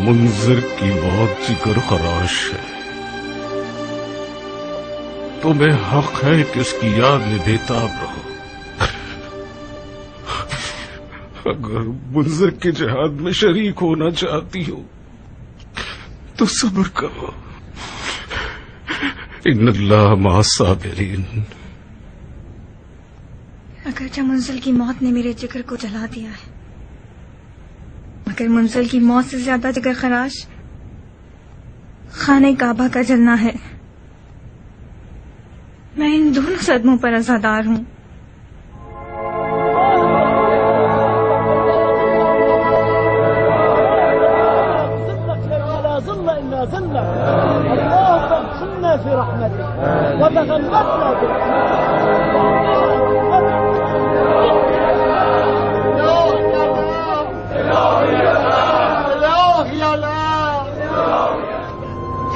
منذر کی موت جگر خراش ہے، تمہیں حق ہے کہ اس کی یاد میں بےتاب رہو۔ اگر منذر کے جہاد میں شریک ہونا چاہتی ہو تو صبر کرو، ان اللہ مع الصابرین۔ اگرچہ منزل کی موت نے میرے جگر کو جلا دیا ہے، مگر منزل کی موت سے زیادہ جگر خراش خانہ کعبہ کا جلنا ہے۔ میں ان دونوں صدموں پر عزادار ہوں۔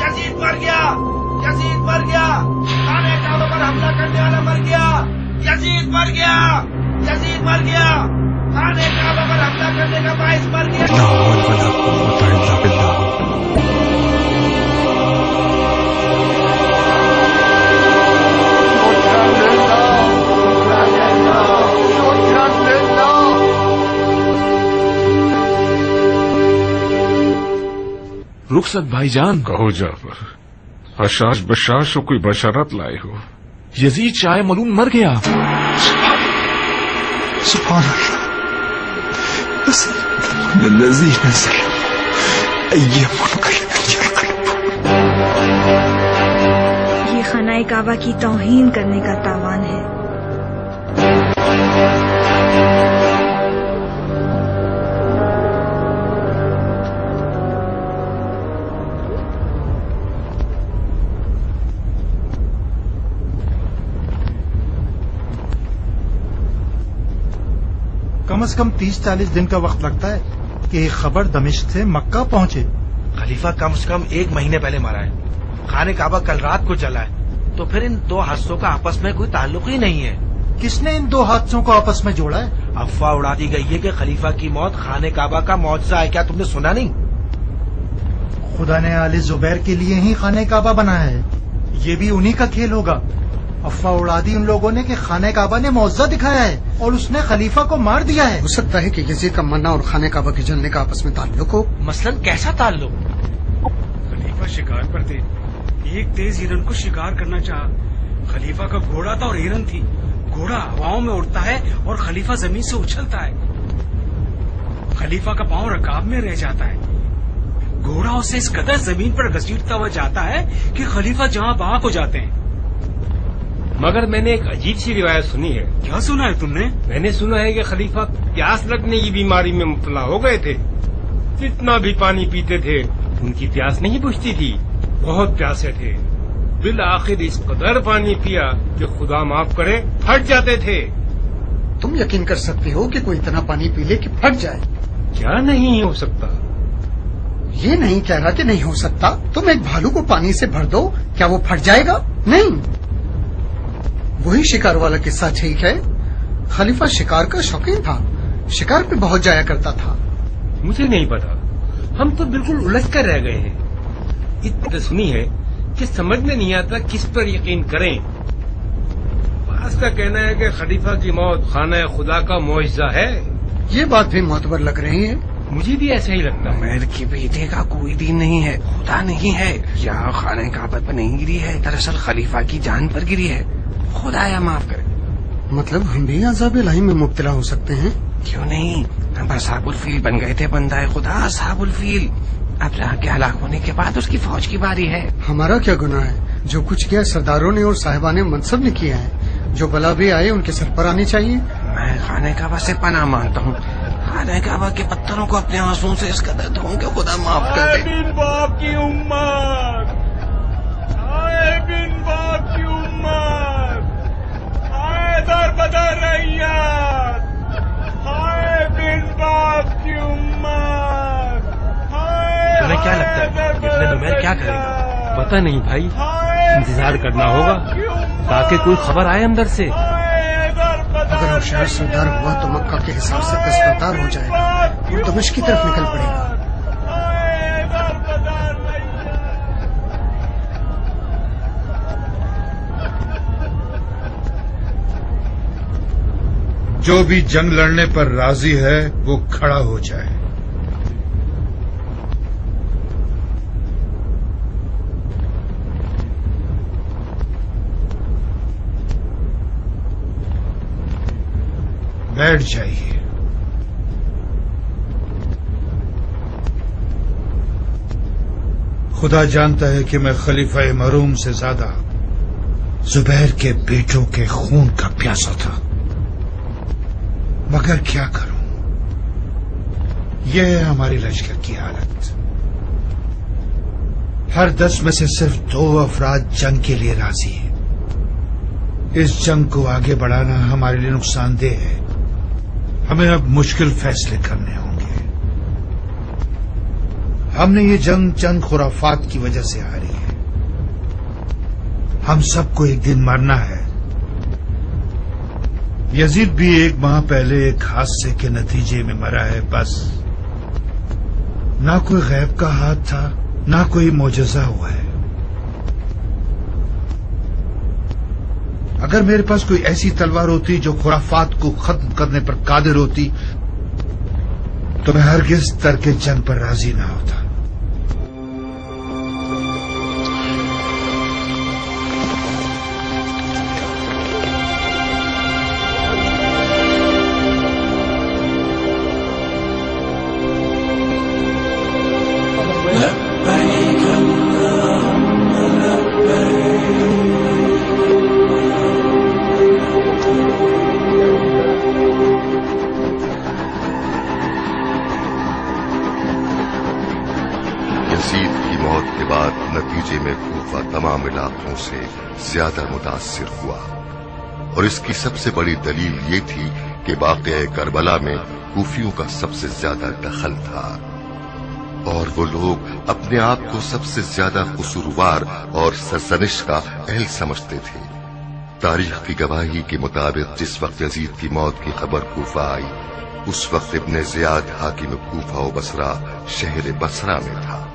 یزید مر گیا، یزید مر گیا، خانہ کعبہ پر حملہ کرنے والا مر گیا، یزید مر گیا، یزید مر گیا، خانہ کعبہ پر حملہ کرنے کا باعث مر گیا۔ رخصت بھائی جان، کہو جعفر، حشاش بشاش کو کوئی بشارت لائے ہو؟ یزید شاہ ملعون مر گیا۔ سبحان اللہ، الذي نزل یہ خانہ کعبہ کی توہین کرنے کا تاوان ہے۔ کم از کم 30-40 دن کا وقت لگتا ہے کہ ایک خبر دمشق سے مکہ پہنچے۔ خلیفہ کم سے کم 1 مہینے پہلے مارا ہے، خانہ کعبہ کل رات کو جلا ہے، تو پھر ان 2 حادثوں کا آپس میں کوئی تعلق ہی نہیں ہے۔ کس نے ان 2 حادثوں کو آپس میں جوڑا ہے؟ افواہ اڑا دی گئی ہے کہ خلیفہ کی موت خانہ کعبہ کا معجزہ ہے۔ کیا تم نے سنا نہیں؟ خدا نے آل زبیر کے لیے ہی خانہ کعبہ بنایا ہے، یہ بھی انہی کا کھیل ہوگا۔ افواہ اڑا دی ان لوگوں نے کہ خانہ کعبہ نے معجزہ دکھایا ہے اور اس نے خلیفہ کو مار دیا ہے۔ ہو سکتا ہے کہ یزید کا مرنا اور خانہ کعبہ کے جلنے کا آپس میں تعلق ہو۔ مثلاً کیسا تعلق؟ خلیفہ شکار پر تھے، ایک تیز ہرن کو شکار کرنا چاہا۔ خلیفہ کا گھوڑا تھا اور ہرن تھی۔ گھوڑا ہواؤں میں اڑتا ہے اور خلیفہ زمین سے اچھلتا ہے۔ خلیفہ کا پاؤں رکاب میں رہ جاتا ہے۔ گھوڑا اسے اس قدر زمین پر گھسیٹتا ہوا جاتا ہے کہ خلیفہ جہاں بہاک ہو جاتے ہیں۔ مگر میں نے ایک عجیب سی روایت سنی ہے۔ کیا سنا ہے تم نے؟ میں نے سنا ہے کہ خلیفہ پیاس لگنے کی بیماری میں مبتلا ہو گئے تھے، جتنا بھی پانی پیتے تھے ان کی پیاس نہیں بجھتی تھی، بہت پیاسے تھے۔ بالآخر اس قدر پانی پیا کہ خدا معاف کرے پھٹ جاتے تھے۔ تم یقین کر سکتے ہو کہ کوئی اتنا پانی پی لے کہ پھٹ جائے؟ کیا نہیں ہو سکتا؟ یہ نہیں کہہ رہا کہ نہیں ہو سکتا۔ تم ایک بھالو کو پانی سے بھر دو، کیا وہ پھٹ جائے گا؟ نہیں۔ وہی شکار والا قصہ ٹھیک ہے۔ خلیفہ شکار کا شوقین تھا، شکار پہ بہت جایا کرتا تھا۔ مجھے نہیں پتا، ہم تو بالکل الجھ کر رہ گئے ہیں۔ اتنا سنی ہے کہ سمجھ میں نہیں آتا کس پر یقین کریں۔ بعض کا کہنا ہے کہ خلیفہ کی موت خانہ خدا کا معجزہ ہے۔ یہ بات بھی معتبر لگ رہی ہے۔ مجھے بھی ایسا ہی لگتا ہے۔ عمیر کی بیٹے کا کوئی دین نہیں ہے، خدا نہیں ہے، یہاں خانہ کعبہ پر نہیں گری ہے، دراصل خلیفہ کی جان پر گری ہے۔ خدا یا معاف کرے۔ مطلب ہم بھی عذاب الہی میں مبتلا ہو سکتے ہیں؟ کیوں نہیں، ہم اصحاب الفیل بن گئے تھے، بندہ خدا اصحاب الفیل۔ اب راہ کے ہلاک ہونے کے بعد اس کی فوج کی باری ہے۔ ہمارا کیا گناہ ہے؟ جو کچھ کیا سرداروں نے اور صاحبان منصب نے کیا ہے، جو بلا بھی آئے ان کے سر پر آنی چاہیے۔ میں خانہ کعبہ سے پناہ مانگتا ہوں، خانہ کعبہ کے پتھروں کو اپنے آنسوں سے اس قدر دھوں کہ خدا معاف کر دے۔ بن باپ کی امت، بن باپ کی امت، در بدر ریت، بن باپ کی امت۔ تمہیں کیا لگتا ہے ابن نمیر کیا کرے گا؟ پتہ نہیں بھائی، انتظار کرنا ہوگا تاکہ کوئی خبر آئے اندر سے۔ اگر ہوشیار سردار ہوا تو مکہ کے حساب سے دستبردار ہو جائے گا اور دمشق کی طرف نکل پڑے گا۔ جو بھی جنگ لڑنے پر راضی ہے وہ کھڑا ہو جائے. بیٹھ جائیے. خدا جانتا ہے کہ میں خلیفہ مرحوم سے زیادہ زبیر کے بیٹوں کے خون کا پیاسا تھا، مگر کیا کروں، یہ ہے ہماری لشکر کی حالت. ہر 10 میں سے صرف 2 افراد جنگ کے لیے راضی ہیں. اس جنگ کو آگے بڑھانا ہمارے لیے نقصان دہ ہے. ہمیں اب مشکل فیصلے کرنے ہوں گے. ہم نے یہ جنگ چند خرافات کی وجہ سے ہاری ہے. ہم سب کو ایک دن مرنا ہے. یزید بھی 1 ماہ پہلے ایک حادثے کے نتیجے میں مرا ہے. بس نہ کوئی غیب کا ہاتھ تھا، نہ کوئی معجزہ ہوا ہے. اگر میرے پاس کوئی ایسی تلوار ہوتی جو خرافات کو ختم کرنے پر قادر ہوتی تو میں ہرگز ترک جنگ پر راضی نہ ہوتا. سے زیادہ متاثر ہوا، اور اس کی سب سے بڑی دلیل یہ تھی کہ واقعہ کربلا میں کوفیوں کا سب سے زیادہ دخل تھا، اور وہ لوگ اپنے آپ کو سب سے زیادہ قصوروار اور سرزنش کا اہل سمجھتے تھے. تاریخ کی گواہی کے مطابق جس وقت یزید کی موت کی خبر کوفہ آئی، اس وقت ابن زیاد حاکم کوفہ و بصرہ شہر بصرہ میں تھا،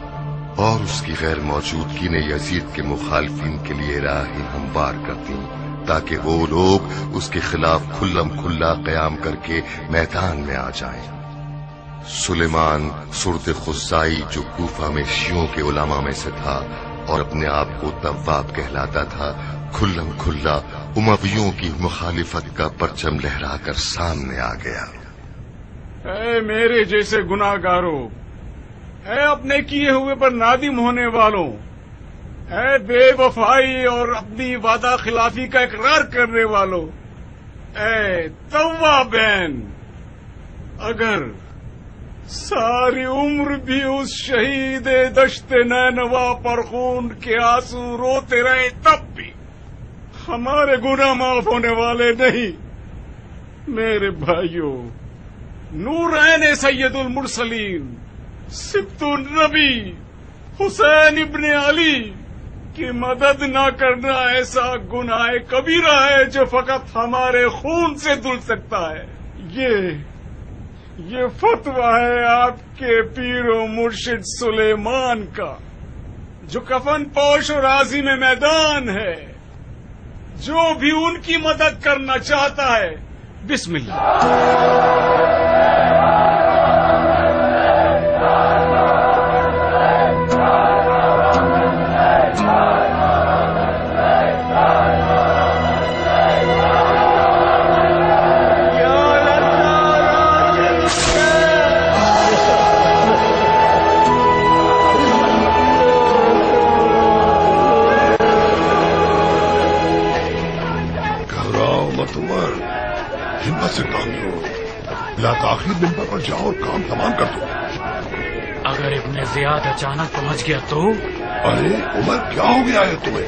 اور اس کی غیر موجودگی نے یزید کے مخالفین کے لیے راہیں ہموار کر دیں تاکہ وہ لوگ اس کے خلاف کھلم کھلا قیام کر کے میدان میں آ جائیں. سلیمان سرد خزائی جو کوفہ میں شیعوں کے علماء میں سے تھا اور اپنے آپ کو تواب کہلاتا تھا، کھلم کھلا امویوں کی مخالفت کا پرچم لہرا کر سامنے آ گیا. اے میرے جیسے گناہگاروں، اے اپنے کیے ہوئے پر نادم ہونے والوں، اے بے وفائی اور اپنی وعدہ خلافی کا اقرار کرنے والوں، اے توابین، اگر ساری عمر بھی اس شہید دشت نینوا پر خون کے آنسو روتے رہے تب بھی ہمارے گناہ معاف ہونے والے نہیں. میرے بھائیوں، نورین سید المرسلین سبط النبی حسین ابن علی کی مدد نہ کرنا ایسا گناہ کبیرہ ہے جو فقط ہمارے خون سے دھل سکتا ہے. یہ فتویٰ ہے آپ کے پیر و مرشد سلیمان کا، جو کفن پوش اور عازم میدان ہے. جو بھی ان کی مدد کرنا چاہتا ہے، بسم اللہ. سے کام لو، لا تاخیر منبر پر جاؤ اور کام تمام کر دو. اگر ابن زیاد اچانک پہنچ گیا تو؟ ارے عمر کیا ہو گیا ہے تمہیں؟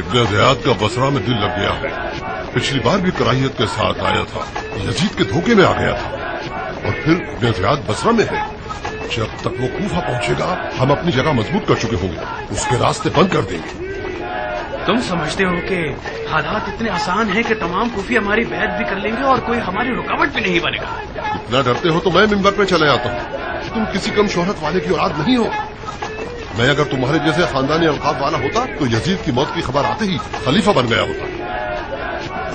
ابن زیاد کا بصرہ میں دل لگ گیا ہے. پچھلی بار بھی کراہیت کے ساتھ آیا تھا، یزید کے دھوکے میں آ گیا تھا، اور پھر ابن زیاد بصرہ میں ہے. جب تک وہ کوفہ پہنچے گا ہم اپنی جگہ مضبوط کر چکے ہوں گے، اس کے راستے بند کر دیں گے. تم سمجھتے ہو کہ حالات اتنے آسان ہیں کہ تمام کوفی ہماری بیعت بھی کر لیں گے اور کوئی ہماری رکاوٹ بھی نہیں بنے گا؟ اتنا ڈرتے ہو تو میں منبر پہ چلے آتا ہوں. تم کسی کم شہرت والے کی اولاد نہیں ہو. میں اگر تمہارے جیسے خاندانی القاب والا ہوتا تو یزید کی موت کی خبر آتے ہی خلیفہ بن گیا ہوتا.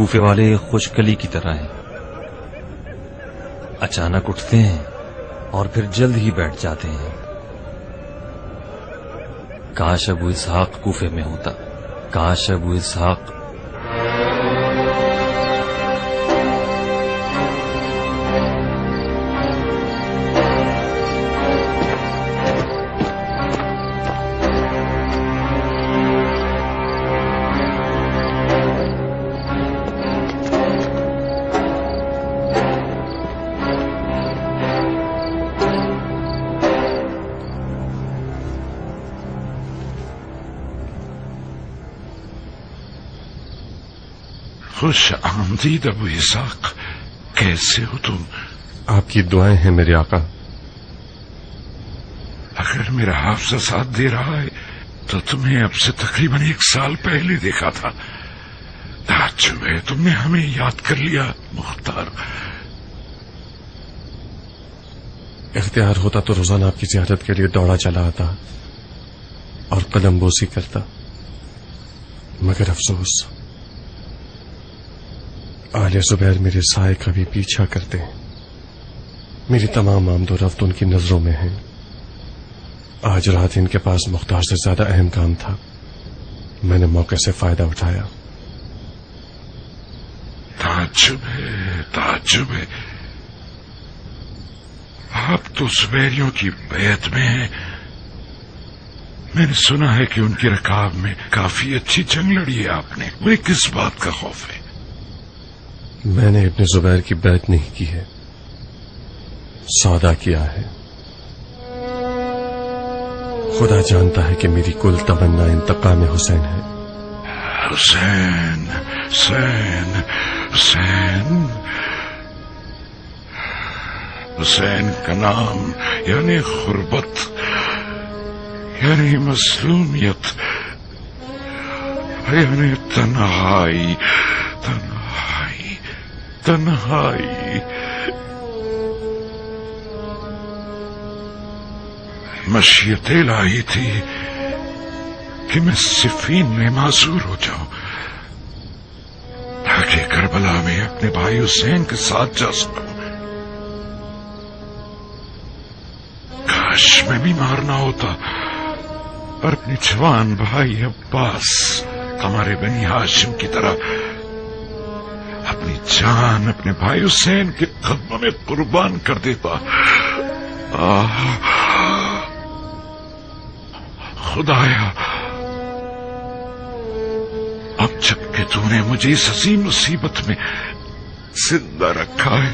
کوفے والے خشک کلی کی طرح ہیں، اچانک اٹھتے ہیں اور پھر جلد ہی بیٹھ جاتے ہیں۔ کاش ابو اسحاق کوفے میں ہوتا، کاش ابو اسحاق۔ خوش آمدید ابو اسحاق، کیسے ہو تم؟ آپ کی دعائیں ہیں میرے آقا۔ اگر میرا حافظہ ساتھ دے رہا ہے تو تمہیں اب سے تقریباً 1 سال پہلے دیکھا تھا۔ تعجب ہے تم نے ہمیں یاد کر لیا مختار۔ اختیار ہوتا تو روزانہ آپ کی زیارت کے لیے دوڑا چلا آتا اور قلم بوسی کرتا، مگر افسوس آل زبیر میرے سائے کا بھی پیچھا کرتے ہیں۔ میری تمام آمد و رفت ان کی نظروں میں ہے۔ آج رات ان کے پاس مختار سے زیادہ اہم کام تھا، میں نے موقع سے فائدہ اٹھایا۔ تعجب ہے، تعجب ہے، آپ تو زبیریوں کی بیعت میں ہیں۔ میں نے سنا ہے کہ ان کی رکاب میں کافی اچھی جنگ لڑی ہے آپ نے، مجھے کس بات کا خوف ہے؟ میں نے ابن زبیر کی بیعت نہیں کی ہے، سودا کیا ہے۔ خدا جانتا ہے کہ میری کل تمنا انتقام حسین ہے۔ حسین حسین حسین حسین کا نام یعنی غربت، یعنی مظلومیت، یعنی تنہائی، تنہائی، تنہائی۔ مشیت الہی تھی کہ میں صفین میں معذور ہو جاؤں تاکہ کربلا میں اپنے بھائی حسین کے ساتھ جا سکوں۔ کاش میں بیمار نہ ہوتا اور اپنے جوان بھائی عباس ہمارے بنی ہاشم کی طرح اپنی جان اپنے بھائی حسین کے قدموں میں قربان کر دیتا۔ خدایا، اب جب کہ تو نے مجھے اس عظیم مصیبت میں زندہ رکھا ہے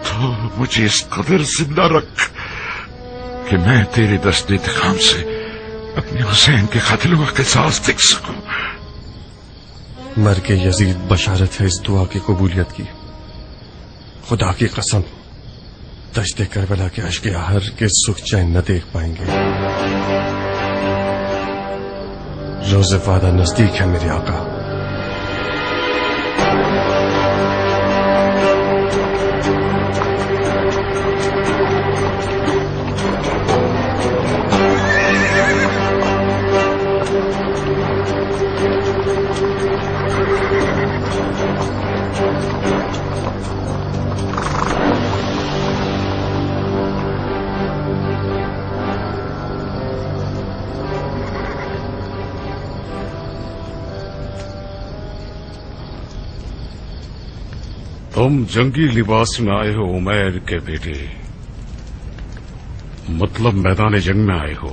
تو مجھے اس قدر زندہ رکھ کہ میں تیرے دست انتقام سے اپنے حسین کے قاتلوں کا قصاص دیکھ سکوں۔ مر کے یزید بشارت ہے اس دعا کی قبولیت کی۔ خدا کی قسم دشت کربلا کے اشک آہر کے سکھ چین نہ دیکھ پائیں گے۔ روز وعدہ نزدیک ہے میرے آقا۔ تم جنگی لباس میں آئے ہو عمیر کے بیٹے، مطلب میدان جنگ میں آئے ہو۔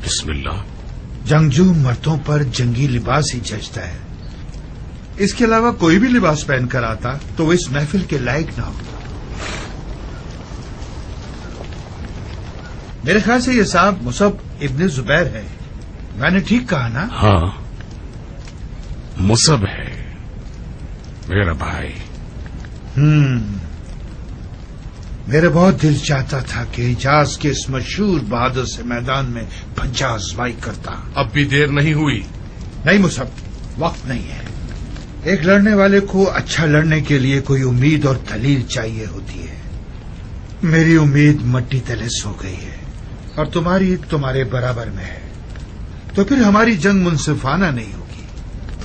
بسم اللہ۔ جنگجو مردوں پر جنگی لباس ہی جچتا ہے، اس کے علاوہ کوئی بھی لباس پہن کر آتا تو وہ اس محفل کے لائق نہ ہوتا۔ میرے خیال سے یہ صاحب مصعب ابن زبیر ہے، میں نے ٹھیک کہا نا؟ ہاں، مصعب ہے میرا بھائی۔ میرا بہت دل چاہتا تھا کہ حجاز کے اس مشہور بہادر سے میدان میں پنجہ آزمائی کرتا۔ اب بھی دیر نہیں ہوئی؟ نہیں مصعب، وقت نہیں ہے۔ ایک لڑنے والے کو اچھا لڑنے کے لیے کوئی امید اور دلیل چاہیے ہوتی ہے۔ میری امید مٹی تلے سو گئی ہے اور تمہاری تمہارے برابر میں ہے، تو پھر ہماری جنگ منصفانہ نہیں ہوگی۔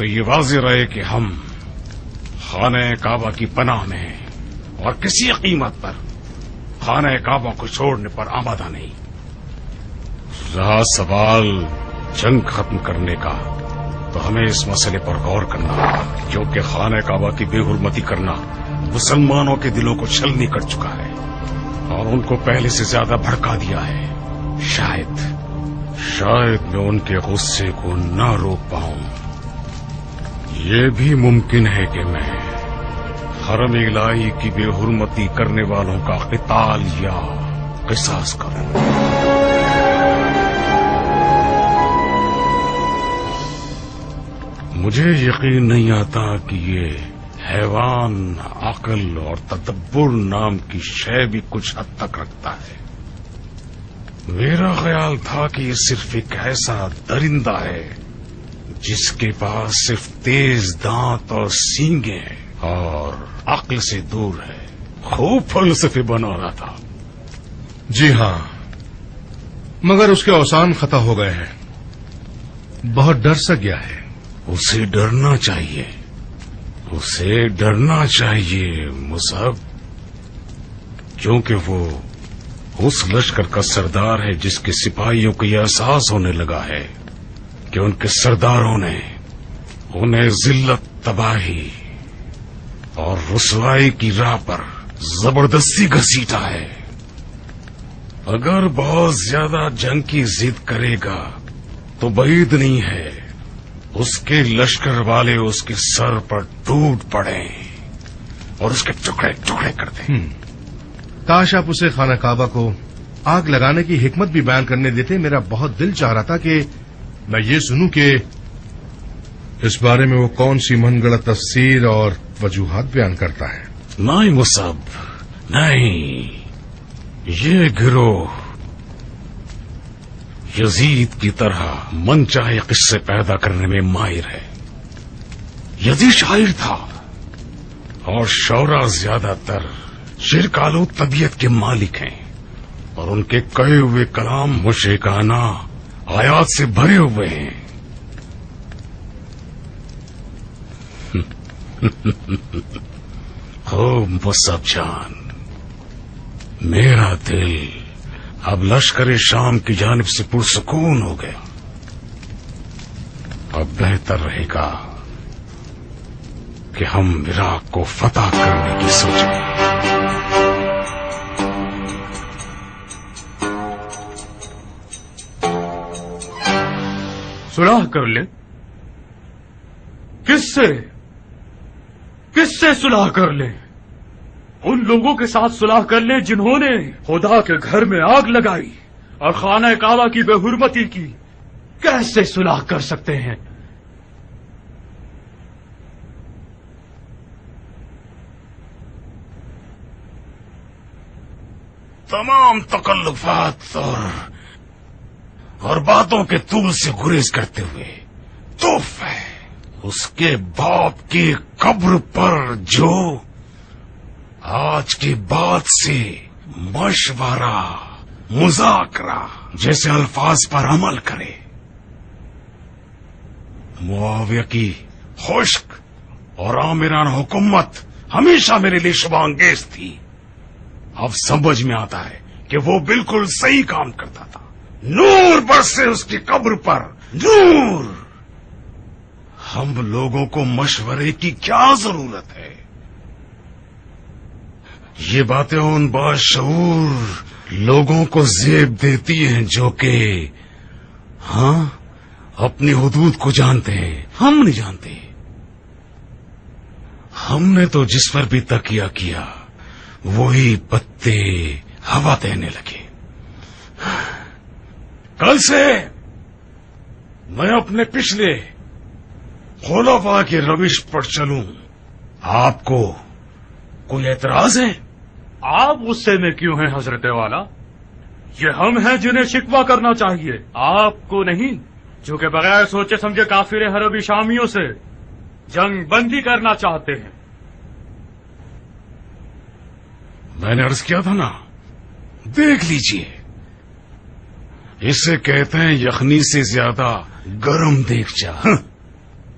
تو یہ واضح رہے کہ ہم خانہ کعبہ کی پناہ میں ہیں اور کسی قیمت پر خانہ کعبہ کو چھوڑنے پر آمادہ نہیں. رہا سوال جنگ ختم کرنے کا تو ہمیں اس مسئلے پر غور کرنا ہوگا کیونکہ خانہ کعبہ کی بے حرمتی کرنا مسلمانوں کے دلوں کو چھلنی کر چکا ہے اور ان کو پہلے سے زیادہ بھڑکا دیا ہے. شاید میں ان کے غصے کو نہ روک پاؤں. یہ بھی ممکن ہے کہ میں حرم الہی کی بے حرمتی کرنے والوں کا قتال یا قصاص کروں. مجھے یقین نہیں آتا کہ یہ حیوان عقل اور تدبر نام کی شے بھی کچھ حد تک رکھتا ہے. میرا خیال تھا کہ یہ صرف ایک ایسا درندہ ہے جس کے پاس صرف تیز دانت اور سینگیں ہیں اور عقل سے دور ہے. خوب فلسفے بنا رہا تھا. جی ہاں، مگر اس کے اوسان خطا ہو گئے ہیں. بہت ڈر سا گیا ہے. اسے ڈرنا چاہیے، اسے ڈرنا چاہیے مصعب، کیونکہ وہ اس لشکر کا سردار ہے جس کے سپاہیوں کو یہ احساس ہونے لگا ہے کہ ان کے سرداروں نے انہیں ذلت، تباہی اور رسوائی کی راہ پر زبردستی گھسیٹا ہے. اگر بہت زیادہ جنگ کی ضد کرے گا تو بعید نہیں ہے اس کے لشکر والے اس کے سر پر ٹوٹ پڑیں اور اس کے ٹکڑے ٹکڑے کر دیں. کاش آپ اسے خانہ کعبہ کو آگ لگانے کی حکمت بھی بیان کرنے دیتے. میرا بہت دل چاہ رہا تھا کہ میں یہ سنوں کہ اس بارے میں وہ کون سی من گڑت تفسیر اور وجوہات بیان کرتا ہے. نہیں مصعب، نہیں. یہ گروہ یزید کی طرح من چاہے قصے پیدا کرنے میں ماہر ہے. یزید شاعر تھا اور شعراء زیادہ تر شرک آلود طبیعت کے مالک ہیں اور ان کے کہے ہوئے کلام مشرکانہ آیات سے بھرے ہوئے ہیں. مصعب جان، میرا دل اب لشکر شام کی جانب سے پرسکون ہو گیا. اب بہتر رہے گا کہ ہم عراق کو فتح کرنے کی سوچیں. صلح کر لیں؟ کس سے صلح کر لیں؟ ان لوگوں کے ساتھ صلح کر لیں جنہوں نے خدا کے گھر میں آگ لگائی اور خانہ کعبہ کی بے حرمتی کی. کیسے صلح کر سکتے ہیں؟ تمام تکلفات اور باتوں کے طول سے گریز کرتے ہوئے توف ہے اس کے باپ کی قبر پر جو آج کے بعد سے مشورہ، مذاکرہ جیسے الفاظ پر عمل کرے. معاویہ کی خشک اور آمرانہ حکومت ہمیشہ میرے لیے شبہ انگیز تھی. اب سمجھ میں آتا ہے کہ وہ بالکل صحیح کام کرتا تھا. نور برسے اس کی قبر پر، نور. ہم لوگوں کو مشورے کی کیا ضرورت ہے؟ یہ باتیں ان باشعور لوگوں کو زیب دیتی ہیں جو کہ اپنی حدود کو جانتے ہیں. ہم نہیں جانتے. ہم نے تو جس پر بھی تکیہ کیا وہی پتے ہوا دینے لگے. کل سے میں اپنے پچھلے خلفاء کے روش پر چلوں. آپ کو کوئی اعتراض ہے؟ آپ غصے میں کیوں ہیں حضرت والا؟ یہ ہم ہیں جنہیں شکوہ کرنا چاہیے، آپ کو نہیں، جو کہ بغیر سوچے سمجھے کافر حربی شامیوں سے جنگ بندی کرنا چاہتے ہیں. میں نے عرض کیا تھا نا، دیکھ لیجئے، اسے کہتے ہیں یخنی سے زیادہ گرم دیگچا.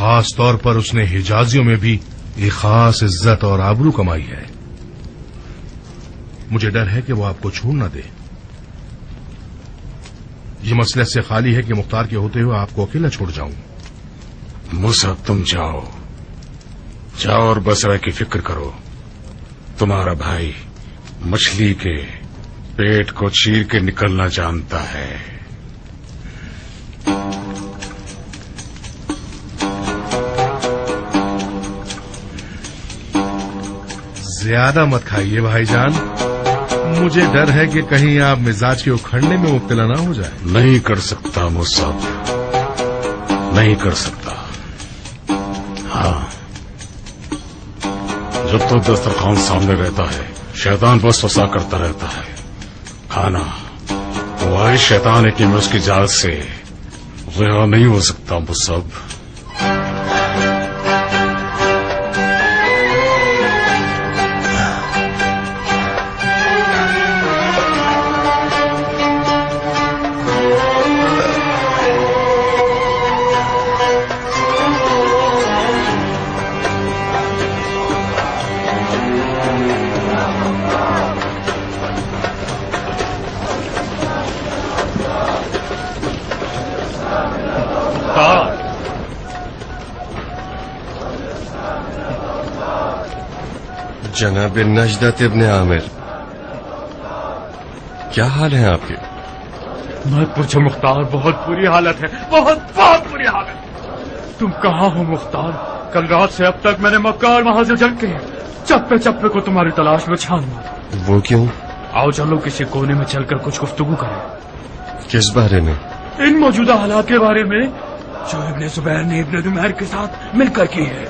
خاص طور پر اس نے حجازیوں میں بھی ایک خاص عزت اور آبرو کمائی ہے. مجھے ڈر ہے کہ وہ آپ کو چھوڑ نہ دے. یہ مسئلہ سے خالی ہے کہ مختار کے ہوتے ہوئے آپ کو اکیلا چھوڑ جاؤں. مصعب تم جاؤ اور بصرہ کی فکر کرو. تمہارا بھائی مچھلی کے پیٹ کو چیر کے نکلنا جانتا ہے. زیادہ مت کھائیے بھائی جان. مجھے ڈر ہے کہ کہیں آپ مزاج کے اکھڑنے میں مبتلا نہ ہو جائے. نہیں کر سکتا مصعب, نہیں کر سکتا. ہاں, جب تو دسترخوان سامنے رہتا ہے شیطان بس وسا کرتا رہتا ہے. کھانا وہ شیطان ہے کہ میں اس کی جال سے غیر نہیں ہو سکتا مصعب. جناب نجدت ابن عامر, کیا حال ہے آپ کے؟ مت پوچھو مختار, بہت بری حالت ہے, بہت بری حالت. تم کہاں ہو مختار؟ کل رات سے اب تک میں نے مکہ اور وہاں سے جنگ کے چپے چپے کو تمہاری تلاش میں چھان مارا. وہ کیوں؟ آؤ چلو کسی کونے میں چل کر کچھ گفتگو کریں. کس بارے میں؟ ان موجودہ حالات کے بارے میں جو ابن زبیر نے ابن نمیر کے ساتھ مل کر کی ہے.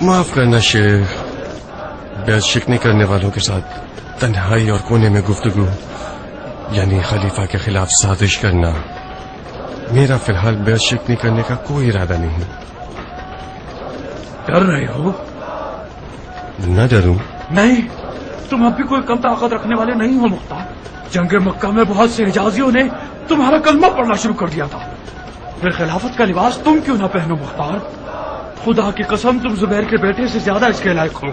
معاف کرنا شیخ, بیعت شکنی کرنے والوں کے ساتھ تنہائی اور کونے میں گفتگو یعنی خلیفہ کے خلاف سازش کرنا. میرا فی الحال بیعت شکنی کرنے کا کوئی ارادہ نہیں. ڈر رہے ہو؟ نہ ڈروں. نہیں, تم اب بھی کوئی کم طاقت رکھنے والے نہیں ہو مختار. جنگ مکہ میں بہت سے حجازیوں نے تمہارا کلمہ پڑھنا شروع کر دیا تھا. پھر خلافت کا لباس تم کیوں نہ پہنو مختار؟ خدا کی قسم تم زبیر کے بیٹے سے زیادہ اس کے لائق ہو.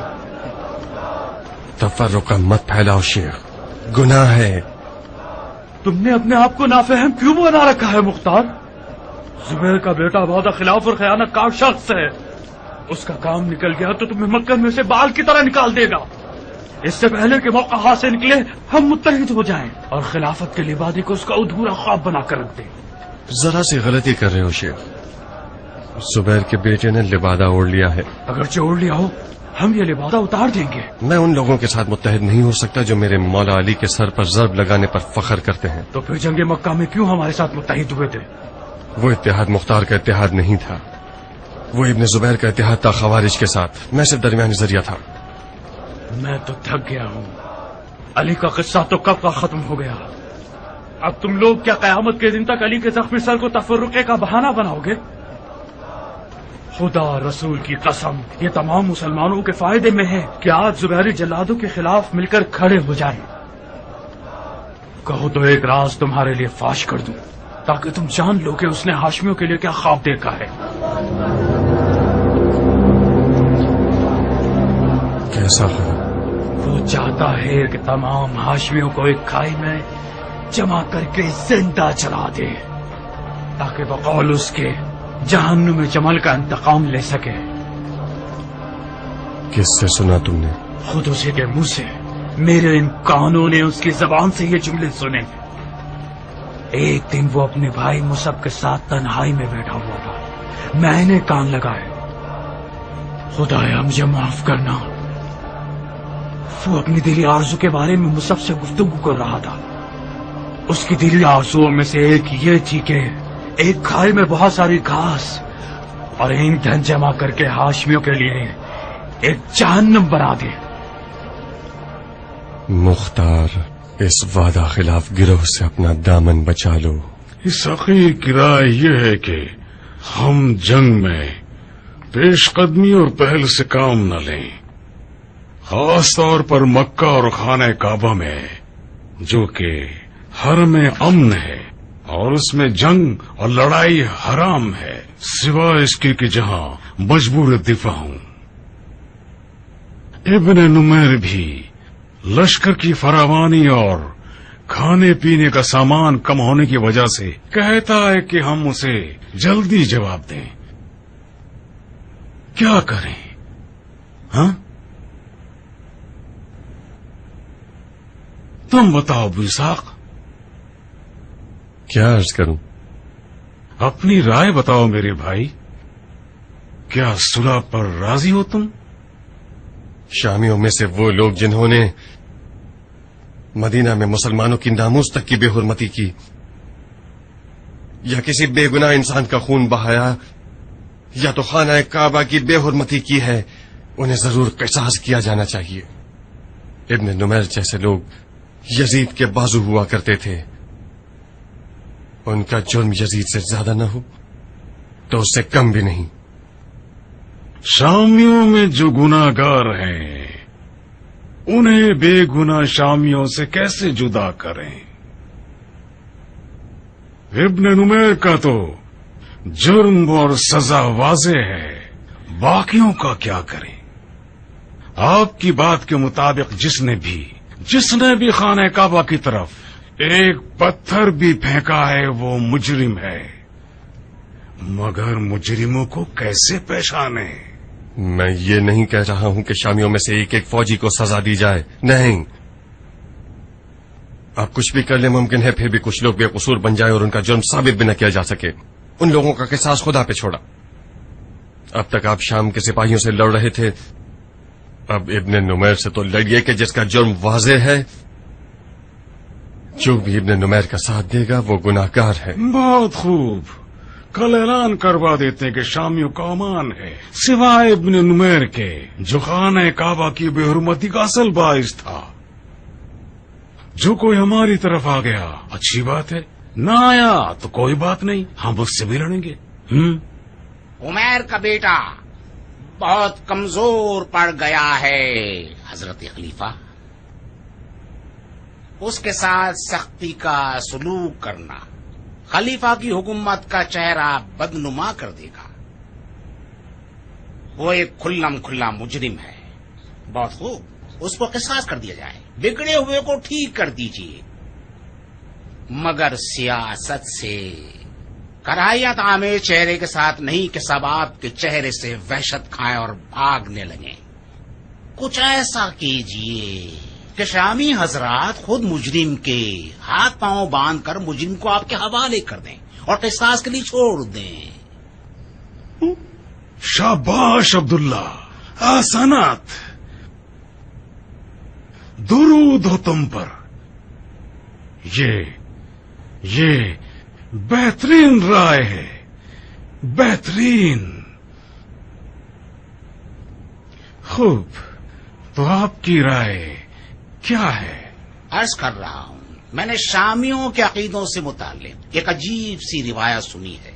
تفرقہ مت پھیلاؤ شیخ, گناہ ہے. تم نے اپنے آپ کو نافہم کیوں بنا رکھا ہے مختار؟ زبیر کا بیٹا وعدہ خلاف اور خیانت کار شخص ہے. اس کا کام نکل گیا تو تمہیں مکہ میں سے بال کی طرح نکال دے گا. اس سے پہلے کہ موقع ہاتھ سے نکلے ہم متحد ہو جائیں اور خلافت کے لبادے کو اس کا ادھورا خواب بنا کر رکھ دیں. ذرا سی غلطی کر رہے ہو شیخ. زبیر کے بیٹے نے لبادہ اوڑھ لیا ہے. اگرچہ اوڑھ لیا ہو ہم یہ لبادہ اتار دیں گے. میں ان لوگوں کے ساتھ متحد نہیں ہو سکتا جو میرے مولا علی کے سر پر ضرب لگانے پر فخر کرتے ہیں. تو پھر جنگ مکہ میں کیوں ہمارے ساتھ متحد ہوئے تھے؟ وہ اتحاد مختار کا اتحاد نہیں تھا, وہ ابن زبیر کا اتحاد تھا خوارج کے ساتھ. میں صرف درمیانی ذریعہ تھا. میں تو تھک گیا ہوں. علی کا قصہ تو کب کا ختم ہو گیا. اب تم لوگ کیا قیامت کے دن تک علی کے زخمی سر کو تفرقے کا بہانہ بناؤ گے؟ خدا رسول کی قسم یہ تمام مسلمانوں کے فائدے میں ہے کہ آج زبیری جلادوں کے خلاف مل کر کھڑے ہو جائیں. کہو تو ایک راز تمہارے لیے فاش کر دوں تاکہ تم جان لو کہ اس نے ہاشمیوں کے لیے کیا خواب دیکھا ہے. کیسا ہے؟ وہ چاہتا ہے کہ تمام ہاشمیوں کو ایک کھائی میں جمع کر کے زندہ چلا دے تاکہ بقول اس کے جہنم میں جمل کا انتقام لے سکے. کس سے سنا تم نے؟ خود اسی کے منہ سے. میرے ان کانوں نے اس کی زبان سے یہ جملے سنے. ایک دن وہ اپنے بھائی مصعب کے ساتھ تنہائی میں بیٹھا ہوا تھا. میں نے کان لگائے. خدایا مجھے معاف کرنا. وہ اپنی دلی آرزو کے بارے میں مصعب سے گفتگو کر رہا تھا. اس کی دلی آرزوؤں میں سے ایک یہ تھی کہ ایک کھائی میں بہت ساری گھاس اور ایندھن جمع کر کے ہاشمیوں کے لیے ایک جہنم بنا دے. مختار اس وعدہ خلاف گروہ سے اپنا دامن بچا لو. اس حقیر کی رائے یہ ہے کہ ہم جنگ میں پیش قدمی اور پہل سے کام نہ لیں, خاص طور پر مکہ اور خانہ کعبہ میں جو کہ حرم امن ہے. اور اس میں جنگ اور لڑائی حرام ہے، سوائے اس کے کہ جہاں مجبور دفاع ہوں۔ ابن نمیر بھی لشکر کی فراوانی اور کھانے پینے کا سامان کم ہونے کی وجہ سے کہتا ہے کہ ہم اسے جلدی جواب دیں۔ کیا کریں؟ ہاں تم بتاؤ ابو اسحاق۔ کیا عرض کروں؟ اپنی رائے بتاؤ میرے بھائی، کیا صلح پر راضی ہو تم؟ شامیوں میں سے وہ لوگ جنہوں نے مدینہ میں مسلمانوں کی ناموس تک کی بے حرمتی کی یا کسی بے گناہ انسان کا خون بہایا یا تو خانہ کعبہ کی بے حرمتی کی ہے، انہیں ضرور قصاص کیا جانا چاہیے۔ ابن نمیر جیسے لوگ یزید کے بازو ہوا کرتے تھے، ان کا جرم یزید سے زیادہ نہ ہو تو اس سے کم بھی نہیں۔ شامیوں میں جو گناہگار ہیں انہیں بے گناہ شامیوں سے کیسے جدا کریں؟ ابن نمیر کا تو جرم اور سزا واضح ہے، باقیوں کا کیا کریں؟ آپ کی بات کے مطابق جس نے بھی خانہ کعبہ کی طرف ایک پتھر بھی پھینکا ہے وہ مجرم ہے، مگر مجرموں کو کیسے پہچانے؟ میں یہ نہیں کہہ رہا ہوں کہ شامیوں میں سے ایک ایک فوجی کو سزا دی جائے، نہیں، آپ کچھ بھی کر لیں ممکن ہے پھر بھی کچھ لوگ بے قصور بن جائے اور ان کا جرم ثابت بھی نہ کیا جا سکے۔ ان لوگوں کا قصاص خدا پہ چھوڑا۔ اب تک آپ شام کے سپاہیوں سے لڑ رہے تھے، اب ابن نمیر سے تو لڑیے کہ جس کا جرم واضح ہے۔ جو بھی ابن نمیر کا ساتھ دے گا وہ گناہگار ہے۔ بہت خوب، کل اعلان کروا دیتے کہ شامیوں کا امان ہے سوائے ابن نمیر کے، جو خانہ کعبہ کی بے حرمتی کا اصل باعث تھا۔ جو کوئی ہماری طرف آ گیا اچھی بات ہے، نہ آیا تو کوئی بات نہیں، ہم اس سے بھی لڑیں گے۔ عمیر کا بیٹا بہت کمزور پڑ گیا ہے حضرت خلیفہ، اس کے ساتھ سختی کا سلوک کرنا خلیفہ کی حکومت کا چہرہ بدنما کر دے گا۔ وہ ایک کھلا مجرم ہے، بہت خوب، اس کو قصاص کر دیا جائے، بگڑے ہوئے کو ٹھیک کر دیجیے، مگر سیاست سے کراہیت آمیز چہرے کے ساتھ نہیں کہ سب آپ کے چہرے سے وحشت کھائیں اور بھاگنے لگیں۔ کچھ ایسا کیجیے کہ شامی حضرات خود مجرم کے ہاتھ پاؤں باندھ کر مجرم کو آپ کے حوالے کر دیں اور قصاص کے لیے چھوڑ دیں۔ شاباش عبداللہ، احسانات، درود ہو تم پر، یہ بہترین رائے ہے، بہترین۔ خوب، تو آپ کی رائے کیا ہے؟ عرض کر رہا ہوں، میں نے شامیوں کے عقیدوں سے متعلق ایک عجیب سی روایت سنی ہے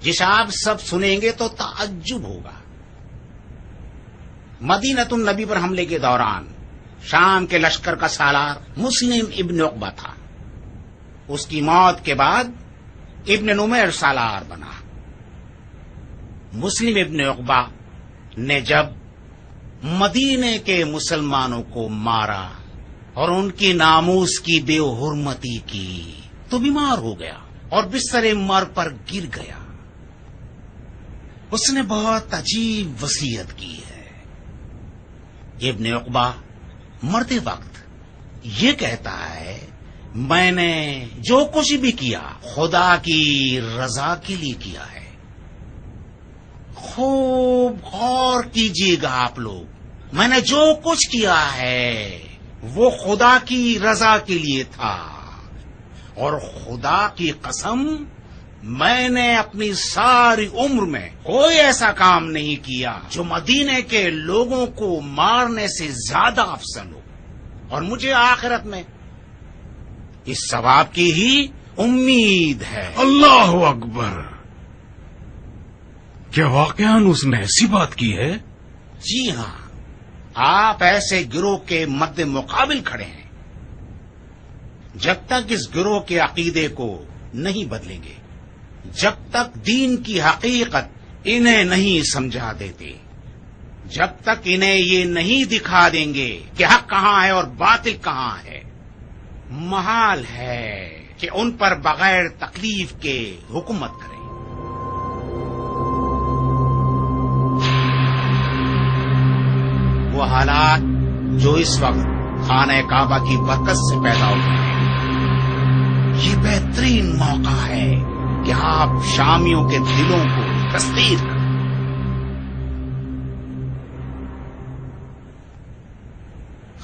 جسے آپ سب سنیں گے تو تعجب ہوگا۔ مدینۃ النبی پر حملے کے دوران شام کے لشکر کا سالار مسلم ابن عقبہ تھا، اس کی موت کے بعد ابن نمیر سالار بنا۔ مسلم ابن عقبہ نے جب مدینے کے مسلمانوں کو مارا اور ان کی ناموس کی بے حرمتی کی تو بیمار ہو گیا اور بستر مرگ پر گر گیا۔ اس نے بہت عجیب وصیت کی ہے۔ ابن عقبہ مرتے وقت یہ کہتا ہے، میں نے جو کچھ بھی کیا خدا کی رضا کے لیے کیا ہے۔ خوب غور کیجیے گا آپ لوگ، میں نے جو کچھ کیا ہے وہ خدا کی رضا کے لیے تھا، اور خدا کی قسم میں نے اپنی ساری عمر میں کوئی ایسا کام نہیں کیا جو مدینے کے لوگوں کو مارنے سے زیادہ افضل ہو، اور مجھے آخرت میں اس ثواب کی ہی امید ہے۔ اللہ اکبر! کیا واقعاً اس نے ایسی بات کی ہے؟ جی ہاں، آپ ایسے گروہ کے مد مقابل کھڑے ہیں۔ جب تک اس گروہ کے عقیدے کو نہیں بدلیں گے جب تک دین کی حقیقت انہیں نہیں سمجھا دیتے، جب تک انہیں یہ نہیں دکھا دیں گے کہ حق کہاں ہے اور باطل کہاں ہے۔ محال ہے کہ ان پر بغیر تکلیف کے حکومت کریں۔ وہ حالات جو اس وقت خانہ کعبہ کی برکت سے پیدا ہوتے ہیں، یہ بہترین موقع ہے کہ آپ شامیوں کے دلوں کو تسخیر کریں۔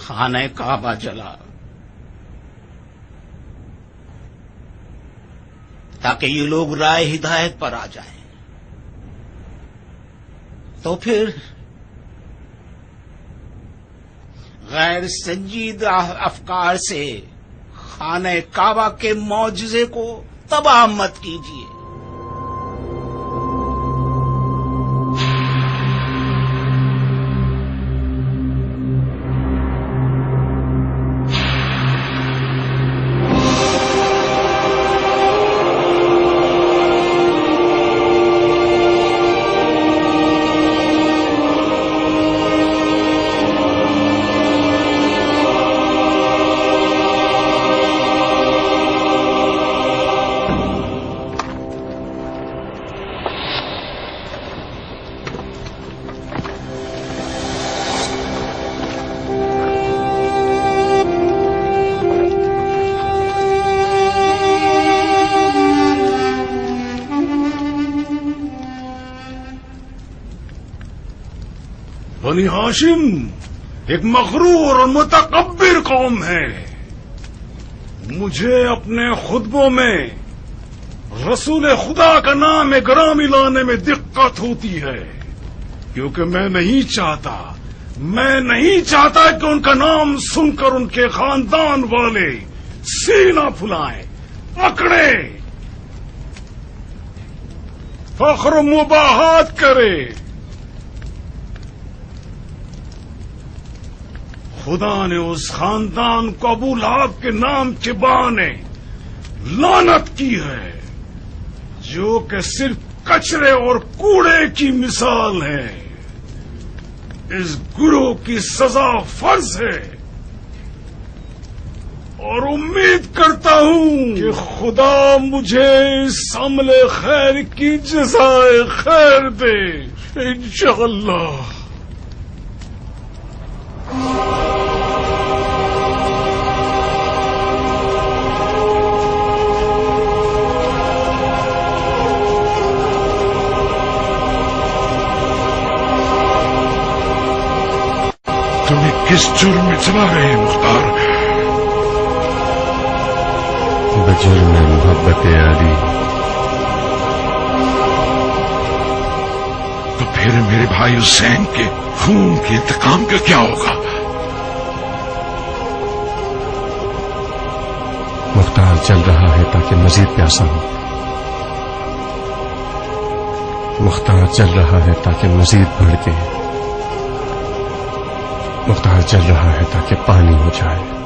خانہ کعبہ جلا تاکہ یہ لوگ رائے ہدایت پر آ جائیں، تو پھر غیر سنجیدہ افکار سے خانہ کعبہ کے معجزے کو تباہ مت کیجیے۔ بنی ہاشم ایک مغرور اور متکبر قوم ہے۔ مجھے اپنے خطبوں میں رسول خدا کا نام گرامی لانے میں دقت ہوتی ہے، کیونکہ میں نہیں چاہتا کہ ان کا نام سن کر ان کے خاندان والے سینہ پھلائیں، اکڑیں، فخر و مباحات کرے۔ خدا نے اس خاندان کو ابو لہب کے نام کے بہانے لعنت کی ہے، جو کہ صرف کچرے اور کوڑے کی مثال ہے۔ اس گروہ کی سزا فرض ہے، اور امید کرتا ہوں کہ خدا مجھے اس عمل خیر کی جزائے خیر دے، انشاءاللہ۔ تمہیں کس جرم میں چلا گئے مختار؟ بجرم محبت علی۔ تو پھر میرے بھائی حسین کے خون کے انتقام کا کیا ہوگا؟ مختار چل رہا ہے تاکہ مزید پیاسا ہو، مختار چل رہا ہے تاکہ مزید بھڑکے، مختار چل رہا ہے تاکہ پانی ہو جائے۔